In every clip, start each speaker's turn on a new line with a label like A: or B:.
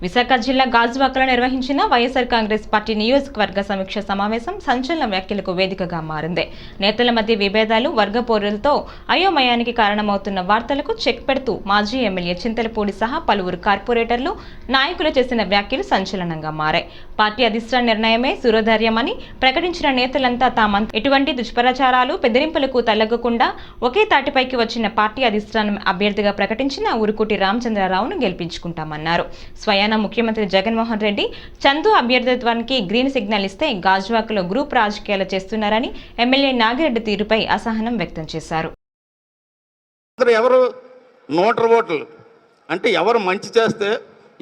A: విశాఖ జిల్లా గాజువాకలో నిర్వహించిన వైఎస్ఆర్ కాంగ్రెస్ పార్టీ నియోజకవర్గ సమీక్ష సమావేశం సంచలన వ్యాఖ్యలకు వేదికగా మారింది. నేతల మధ్య విభేదాలు, వర్గ పోరులతో అయోమయానికి కారణమవుతున్న వార్తలకు చెక్ పెడుతూ మాజీ ఎమ్మెల్యే చింతలపూడి సహా పలువురు కార్పొరేటర్లు, నాయకులు చేసిన వ్యాఖ్యలు సంచలనంగా మారాయి. పార్టీ అధిష్టాన నిర్ణయమే సురధార్యమని ప్రకటించిన నేతలంతా తామంతా ఎటువంటి దుష్ప్రచారాలు, బెదిరింపులకు తలగ్గకుండా ఒకే తాటిపైకి వచ్చిన పార్టీ అధిష్టానం అభ్యర్థిగా ప్రకటించిన ఉరుకుటి రామచంద్రరావును గెలిపించుకుంటామన్నారు. స్వయాన ముఖ్యమంత్రి జగన్మోహన్ రెడ్డి చందు అభ్యర్థిత్వానికి గ్రీన్ సిగ్నల్ ఇస్తే గాజువాకలో గ్రూప్ రాజకీయాలు చేస్తున్నారని ఎమ్మెల్యే నాగిరెడ్డి తీరుపై అసహనం వ్యక్తం చేశారు.
B: ఎవరు నోటర్ ఓట్లు అంటే ఎవరు మంచి చేస్తే,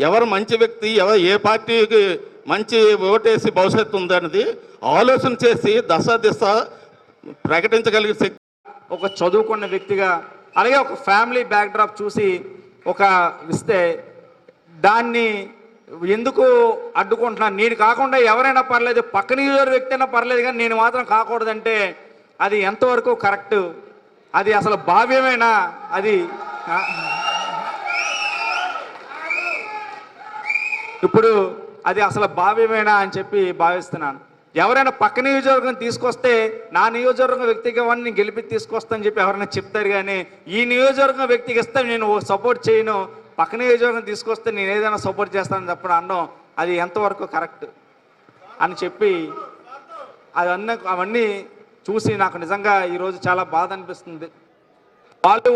B: ఎవరు మంచి వ్యక్తి, ఏ పార్టీకి మంచి ఓటేసి భవిష్యత్తు ఉందన్నది ఆలోచన చేసి దశ ప్రకటించగలిగే శక్తి
C: ఒక చదువుకున్న వ్యక్తిగా, అలాగే ఒక ఫ్యామిలీ బ్యాక్డ్రాప్ చూసి ఒక ఇస్తే దాన్ని ఎందుకు అడ్డుకుంటున్నాను? నేను కాకుండా ఎవరైనా పర్లేదు, పక్కన వ్యక్తి అయినా పర్లేదు, కానీ నేను మాత్రం కాకూడదంటే అది ఎంతవరకు కరెక్ట్? అది అసలు భావ్యమేనా? అది ఇప్పుడు అది అసలు భావ్యమేనా అని చెప్పి భావిస్తున్నాను. ఎవరైనా పక్క నియోజకవర్గం తీసుకొస్తే నా నియోజకవర్గం వ్యక్తిగా నేను గెలిపి తీసుకొస్తానని చెప్పి ఎవరైనా చెప్తారు, కానీ ఈ నియోజకవర్గం వ్యక్తికి ఇస్తే నేను సపోర్ట్ చేయను, పక్క నియోజకవర్గం తీసుకొస్తే నేను ఏదైనా సపోర్ట్ చేస్తానని చెప్పడం అనడం అది ఎంతవరకు కరెక్ట్ అని చెప్పి అవన్నీ చూసి నాకు నిజంగా ఈరోజు చాలా బాధ అనిపిస్తుంది.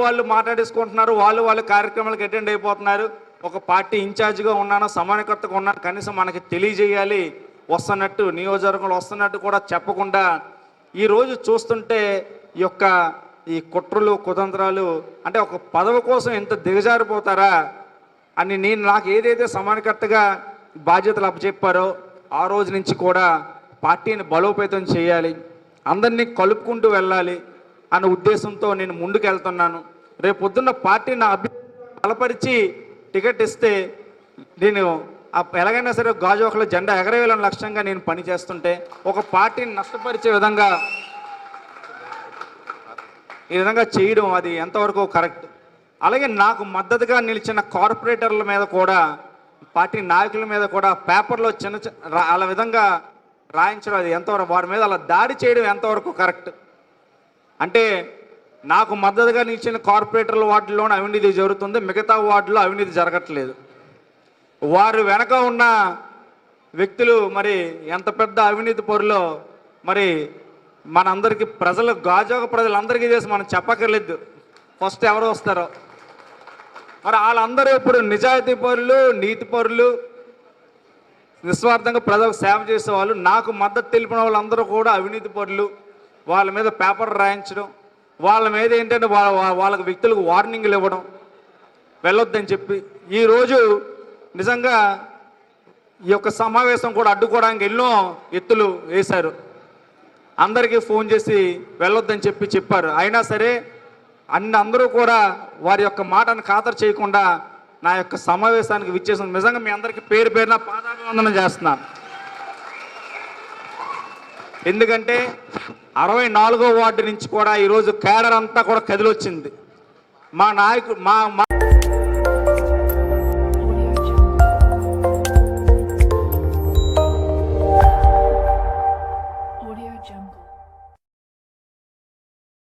C: వాళ్ళు మాట్లాడేసుకుంటున్నారు, వాళ్ళు కార్యక్రమాలకు అటెండ్ అయిపోతున్నారు. ఒక పార్టీ ఇన్ఛార్జిగా ఉన్నాను, సమన్వయకర్తగా ఉన్నాను, కనీసం మనకి తెలియజేయాలి వస్తున్నట్టు, నియోజకవర్గంలో వస్తున్నట్టు కూడా చెప్పకుండా ఈరోజు చూస్తుంటే ఈ కుట్రలు, కుతంత్రాలు అంటే ఒక పదవి కోసం ఎంత దిగజారిపోతారా అని నాకు ఏదైతే సమన్వయకర్తగా బాధ్యతలు అప్పచెప్పారో ఆ రోజు నుంచి కూడా పార్టీని బలోపేతం చేయాలి, అందరినీ కలుపుకుంటూ వెళ్ళాలి అన్న ఉద్దేశంతో నేను ముందుకు వెళ్తున్నాను. రేపు పొద్దున్న పార్టీ నా అభ్యర్థి బలపరిచి టికెట్ ఇస్తే నేను ఎలాగైనా సరే గాజువాకలో జెండా ఎగరవేయాలని లక్ష్యంగా నేను పనిచేస్తుంటే ఒక పార్టీని నష్టపరిచే విధంగా ఈ విధంగా చేయడం అది ఎంతవరకు కరెక్ట్? అలాగే నాకు మద్దతుగా నిలిచిన కార్పొరేటర్ల మీద కూడా, పార్టీ నాయకుల మీద కూడా పేపర్లో వాళ్ళ విధంగా రాయించడం అది ఎంతవరకు, వారి మీద అలా దాడి చేయడం ఎంతవరకు కరెక్ట్? అంటే నాకు మద్దతుగా నిలిచిన కార్పొరేటర్ల వార్డులోనే అవినీతి జరుగుతుంది, మిగతా వార్డులో అవినీతి జరగట్లేదు. వారు వెనక ఉన్న వ్యక్తులు మరి ఎంత పెద్ద అవినీతి పరులో మరి మనందరికీ గాజువాక ప్రజలందరికీ చేసి మనం చెప్పక్కర్లేదు ఫస్ట్ ఎవరు వస్తారో. మరి వాళ్ళందరూ ఇప్పుడు నిజాయితీ పరులు, నీతి పరులు, నిస్వార్థంగా ప్రజలకు సేవ చేసేవాళ్ళు. నాకు మద్దతు తెలిపిన వాళ్ళందరూ కూడా అవినీతి పరులు. వాళ్ళ మీద పేపర్ రాయించడం, వాళ్ళ మీద ఏంటంటే వాళ్ళకి వ్యక్తులకు వార్నింగ్లు ఇవ్వడం, వెళ్ళొద్దని చెప్పి ఈరోజు నిజంగా ఈ యొక్క సమావేశం కూడా అడ్డుకోవడానికి ఎన్నో ఎత్తులు వేశారు. అందరికీ ఫోన్ చేసి వెళ్ళొద్దని చెప్పారు. అయినా సరే అందరూ కూడా వారి యొక్క మాటను ఖాతరు చేయకుండా నా యొక్క సమావేశానికి విచ్చేసిన నిజంగా మీ అందరికీ పేరు పేరున పాదాభివందనం చేస్తున్నాను. ఎందుకంటే 64వ వార్డు నుంచి కూడా ఈరోజు కేడర్ అంతా కూడా కదిలొచ్చింది. మా నాయకుడు